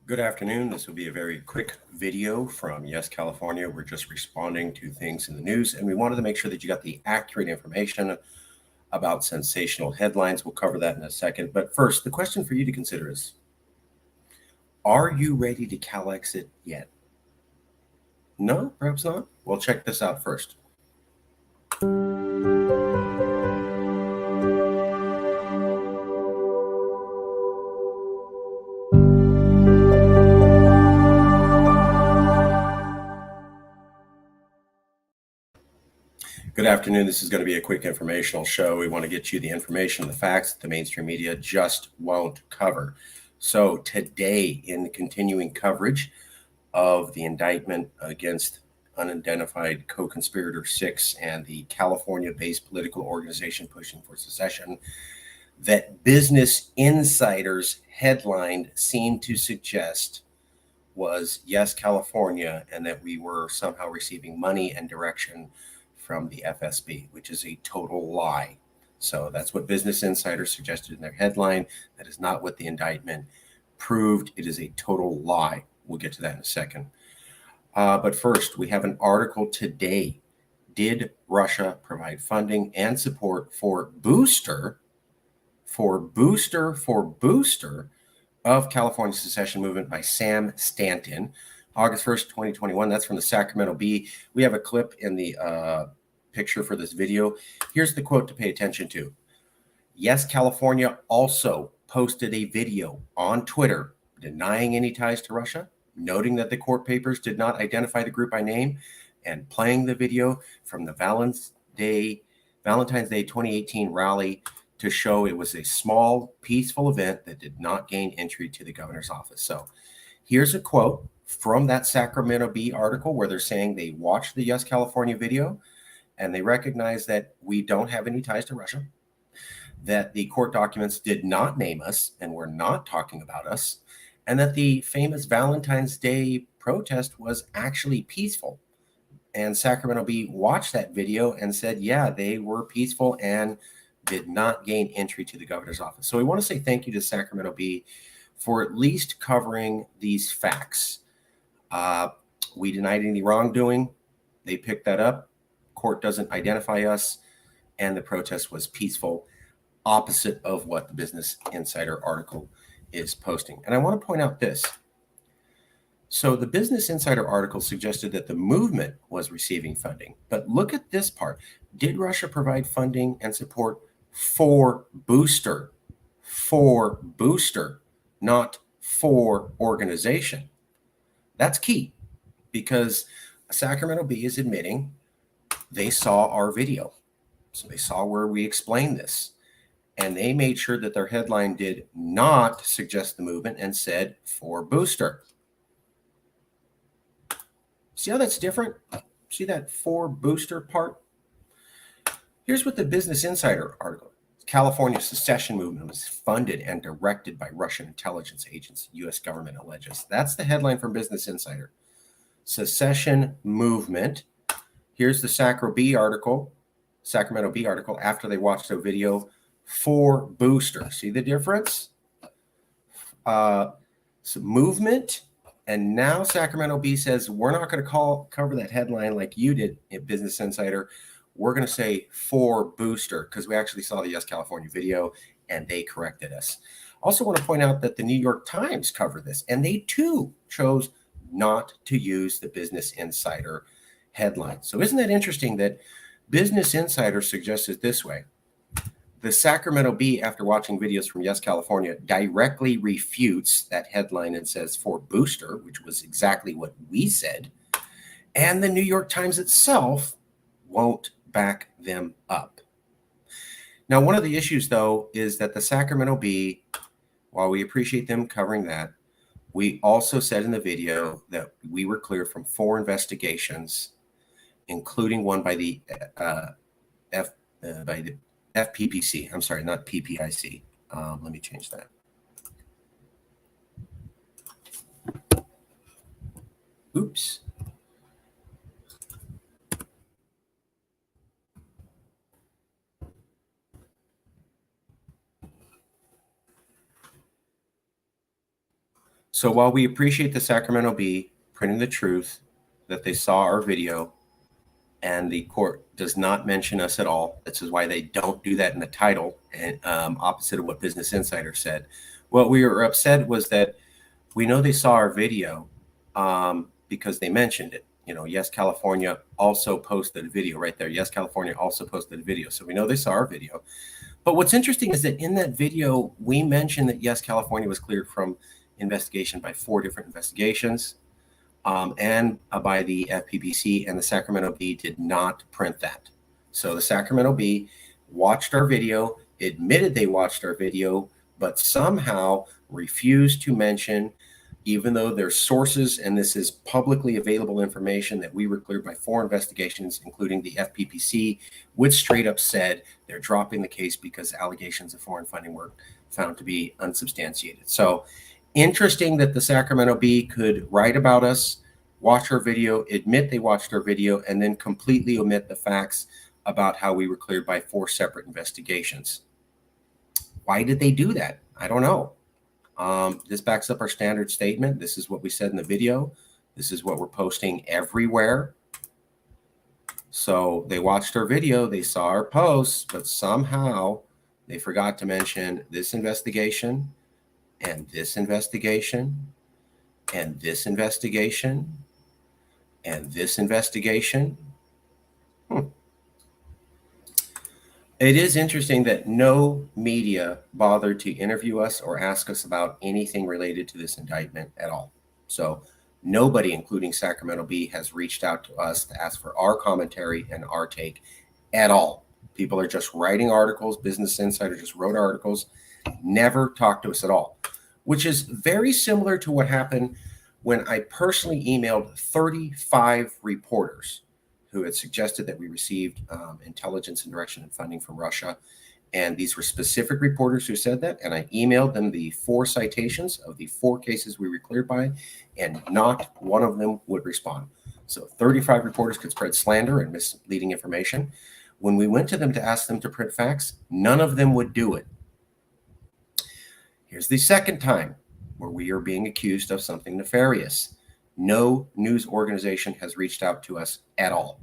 Good afternoon. This will be a very quick video from Yes California. We're just responding to things in the news, and we wanted to make sure that you got the accurate information about sensational headlines. We'll cover that in a second. But first, the question for you to consider is, are you ready to Cal exit yet? No, perhaps not. Well, check this out first. Good afternoon. This is going to be a quick informational show. We want to get you the information, the facts that the mainstream media just won't cover. So today, in the continuing coverage of the indictment against unidentified co-conspirator 6 and the California-based political organization pushing for secession, that Business Insider's headline seemed to suggest was Yes California, and that we were somehow receiving money and direction from the FSB, which is a total lie. So that's what Business Insider suggested in their headline. That is not what the indictment proved. It is a total lie. We'll get to that in a second. But first, we have an article today. Did Russia provide funding and support for booster of California secession movement by Sam Stanton, August 1st, 2021. That's from the Sacramento Bee. We have a clip in the picture for this video. Here's the quote to pay attention to. Yes, California also posted a video on Twitter denying any ties to Russia, noting that the court papers did not identify the group by name, and playing the video from the Valentine's Day 2018 rally to show it was a small, peaceful event that did not gain entry to the governor's office. So here's a quote from that Sacramento Bee article where they're saying they watched the Yes California video and they recognize that we don't have any ties to Russia, that the court documents did not name us and were not talking about us, and that the famous Valentine's Day protest was actually peaceful. And Sacramento Bee watched that video and said, yeah, they were peaceful and did not gain entry to the governor's office. So we want to say thank you to Sacramento Bee for at least covering these facts. We denied any wrongdoing. They picked that up. Court doesn't identify us, and the protest was peaceful, opposite of what the Business Insider article is posting. And I want to point out this. So the Business Insider article suggested that the movement was receiving funding. But look at this part. Did Russia provide funding and support for booster? For booster, not for organization. That's key, because Sacramento Bee is admitting they saw our video. So they saw where we explained this. And they made sure that their headline did not suggest the movement and said for booster. See how that's different? See that for booster part? Here's what the Business Insider article. California secession movement was funded and directed by Russian intelligence agents, U.S. government alleges. That's the headline from Business Insider. Secession movement. Here's the Sacramento Bee article after they watched the video for booster. See the difference? So movement. And now Sacramento Bee says, we're not going to cover that headline like you did at Business Insider. We're going to say for booster, because we actually saw the Yes California video and they corrected us. Also want to point out that the New York Times covered this, and they too chose not to use the Business Insider headline. So isn't that interesting that Business Insider suggests it this way? The Sacramento Bee, after watching videos from Yes California, directly refutes that headline and says for booster, which was exactly what we said. And the New York Times itself won't back them up. Now, one of the issues, though, is that the Sacramento Bee, while we appreciate them covering that, we also said in the video that we were clear from 4 investigations, including one by the FPPC. I'm sorry, not PPIC. Let me change that. Oops. So while we appreciate the Sacramento Bee printing the truth that they saw our video, and the court does not mention us at all. This is why they don't do that in the title, and opposite of what Business Insider said. What we were upset was that we know they saw our video because they mentioned it. Yes, California also posted a video right there. Yes, California also posted a video. So we know they saw our video. But what's interesting is that in that video, we mentioned that, yes, California was cleared from investigation by 4 different investigations. And by the FPPC, and the Sacramento Bee did not print that. So the Sacramento Bee watched our video, admitted they watched our video, but somehow refused to mention, even though their sources, and this is publicly available information, that we were cleared by 4 investigations, including the FPPC, which straight up said they're dropping the case because allegations of foreign funding were found to be unsubstantiated. So interesting that the Sacramento Bee could write about us, watch our video, admit they watched our video, and then completely omit the facts about how we were cleared by 4 separate investigations. Why did they do that? I don't know. This backs up our standard statement. This is what we said in the video. This is what we're posting everywhere. So they watched our video, they saw our posts, but somehow they forgot to mention this investigation, and this investigation, and this investigation, and this investigation. It is interesting that no media bothered to interview us or ask us about anything related to this indictment at all. So nobody, including Sacramento Bee, has reached out to us to ask for our commentary and our take at all. People are just writing articles. Business Insider just wrote articles, never talked to us at all, which is very similar to what happened when I personally emailed 35 reporters who had suggested that we received intelligence and direction and funding from Russia. And these were specific reporters who said that. And I emailed them the 4 citations of the 4 cases we were cleared by, and not one of them would respond. So 35 reporters could spread slander and misleading information. When we went to them to ask them to print facts, none of them would do it. Here's the second time where we are being accused of something nefarious. No news organization has reached out to us at all.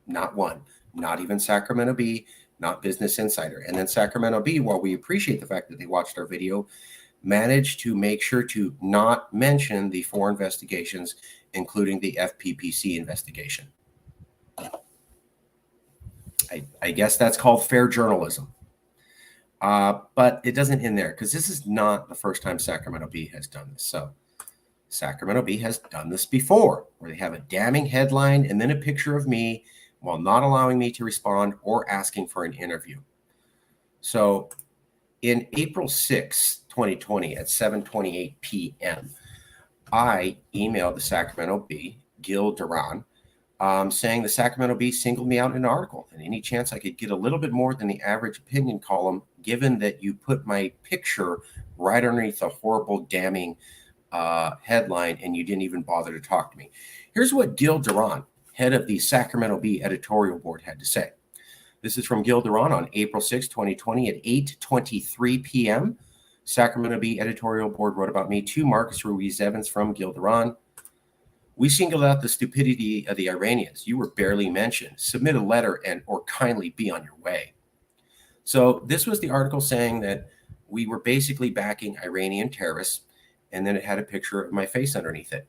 Not one. Not even Sacramento Bee, not Business Insider. And then Sacramento Bee, while we appreciate the fact that they watched our video, managed to make sure to not mention the 4 investigations, including the FPPC investigation. I guess that's called fair journalism. But it doesn't end there, because this is not the first time Sacramento Bee has done this. So Sacramento Bee has done this before, where they have a damning headline and then a picture of me while not allowing me to respond or asking for an interview. So in April 6, 2020 at 7:28 p.m., I emailed the Sacramento Bee, Gil Duran, saying the Sacramento Bee singled me out in an article, and any chance I could get a little bit more than the average opinion column, given that you put my picture right underneath a horrible, damning headline, and you didn't even bother to talk to me. Here's what Gil Duran, head of the Sacramento Bee editorial board, had to say. This is from Gil Duran on April 6, 2020 at 8:23 p.m. Sacramento Bee editorial board wrote about me to Marcus Ruiz-Evans from Gil Duran. We singled out the stupidity of the Iranians. You were barely mentioned. Submit a letter and or kindly be on your way. So this was the article saying that we were basically backing Iranian terrorists, and then it had a picture of my face underneath it.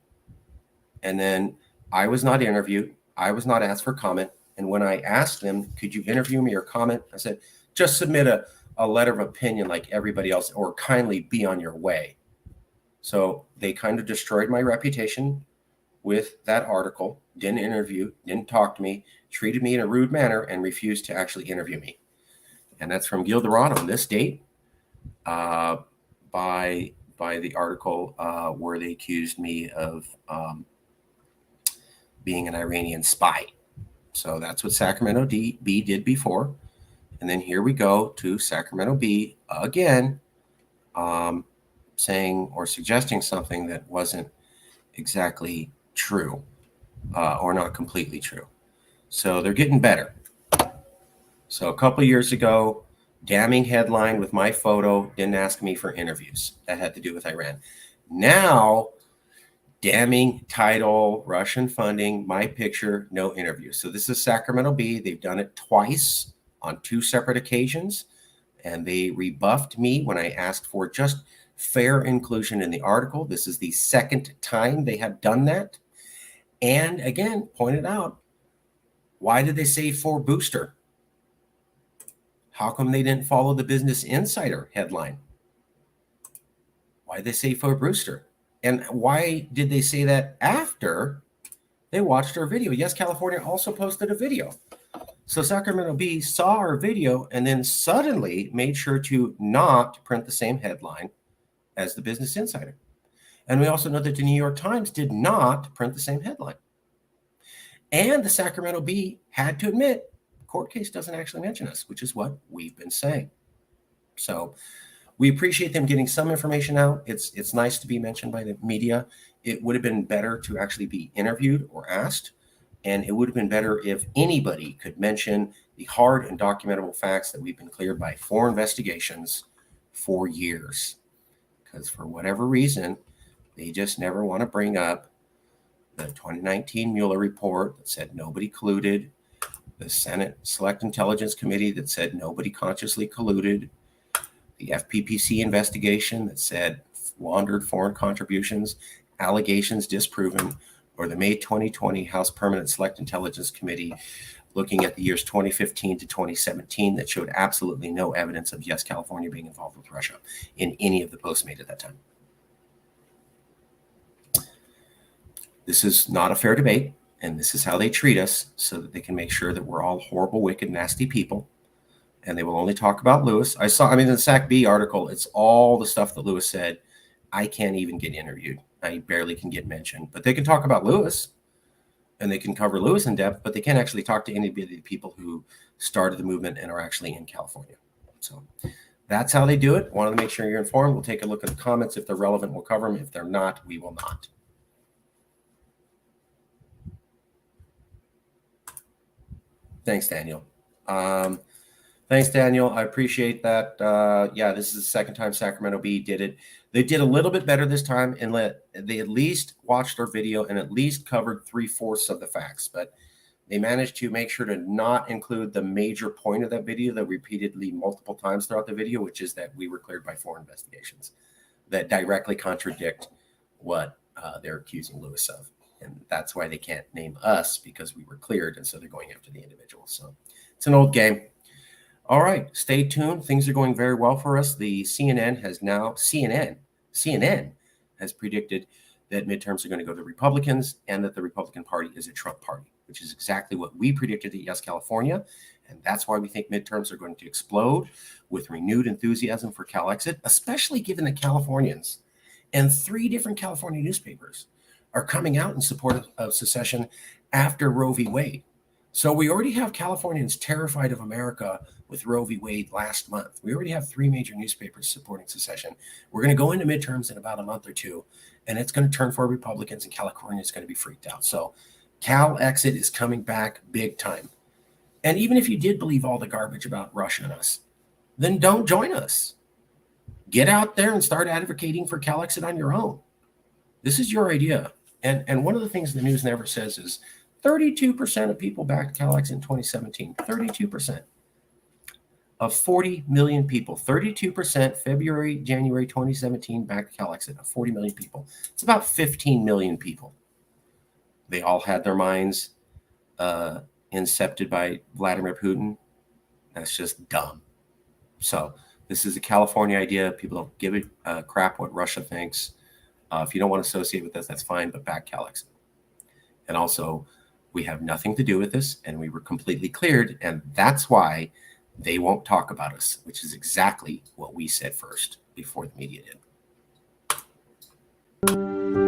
And then I was not interviewed. I was not asked for comment. And when I asked them, could you interview me or comment? I said, just submit a letter of opinion like everybody else, or kindly be on your way. So they kind of destroyed my reputation with that article, didn't interview, didn't talk to me, treated me in a rude manner, and refused to actually interview me. And that's from Gil Duran on this date by the article where they accused me of being an Iranian spy. So that's what Sacramento Bee did before. And then here we go to Sacramento Bee again, saying or suggesting something that wasn't exactly true or not completely true. So they're getting better. So a couple of years ago, damning headline with my photo, didn't ask me for interviews. That had to do with Iran. Now, damning title, Russian funding, my picture, no interview. So this is Sacramento Bee. They've done it twice on 2 separate occasions, and they rebuffed me when I asked for just fair inclusion in the article. This is the second time they have done that. And again, pointed out, why did they say for booster? How come they didn't follow the Business Insider headline? Why did they say for booster? And why did they say that after they watched our video? Yes, California also posted a video. So Sacramento Bee saw our video and then suddenly made sure to not print the same headline as the Business Insider. And we also know that the New York Times did not print the same headline. And the Sacramento Bee had to admit, court case doesn't actually mention us, which is what we've been saying. So we appreciate them getting some information out. It's nice to be mentioned by the media. It would have been better to actually be interviewed or asked. And it would have been better if anybody could mention the hard and documentable facts that we've been cleared by 4 investigations for years. Because for whatever reason, they just never want to bring up the 2019 Mueller report that said nobody colluded, the Senate Select Intelligence Committee that said nobody consciously colluded, the FPPC investigation that said laundered foreign contributions, allegations disproven, or the May 2020 House Permanent Select Intelligence Committee looking at the years 2015 to 2017 that showed absolutely no evidence of Yes California being involved with Russia in any of the posts made at that time. This is not a fair debate, and this is how they treat us so that they can make sure that we're all horrible, wicked, nasty people. And they will only talk about Lewis. In the SAC BEE article, it's all the stuff that Lewis said. I can't even get interviewed. I barely can get mentioned. But they can talk about Lewis, and they can cover Lewis in depth, but they can't actually talk to any of the people who started the movement and are actually in California. So that's how they do it. Wanted to make sure you're informed. We'll take a look at the comments. If they're relevant, we'll cover them. If they're not, we will not. Thanks, Daniel. Thanks, Daniel. I appreciate that. Yeah, this is the second time Sacramento Bee did it. They did a little bit better this time, and they at least watched our video and at least covered 3/4 of the facts. But they managed to make sure to not include the major point of that video that repeatedly multiple times throughout the video, which is that we were cleared by 4 investigations that directly contradict what they're accusing Lewis of. And that's why they can't name us, because we were cleared, and so they're going after the individual. So it's an old game. All right, stay tuned. Things are going very well for us. The CNN has predicted that midterms are going to go to Republicans and that the Republican Party is a Trump party, which is exactly what we predicted at Yes California. And that's why we think midterms are going to explode with renewed enthusiasm for CalExit, especially given that Californians and 3 different California newspapers are coming out in support of secession after Roe v. Wade. So we already have Californians terrified of America with Roe v. Wade last month. We already have 3 major newspapers supporting secession. We're going to go into midterms in about a month or 2, and it's going to turn for Republicans, and California is going to be freaked out. So CalExit is coming back big time. And even if you did believe all the garbage about Russia and us, then don't join us. Get out there and start advocating for CalExit on your own. This is your idea. And one of the things the news never says is 32% of people backed CalExit in 2017. 32% of 40 million people. 32% February, January 2017 backed CalExit of 40 million people. It's about 15 million people. They all had their minds incepted by Vladimir Putin. That's just dumb. So this is a California idea. People don't give a crap what Russia thinks. If you don't want to associate with us, that's fine, but back CalExit. And also, we have nothing to do with this, and we were completely cleared, and that's why they won't talk about us, which is exactly what we said first before the media did.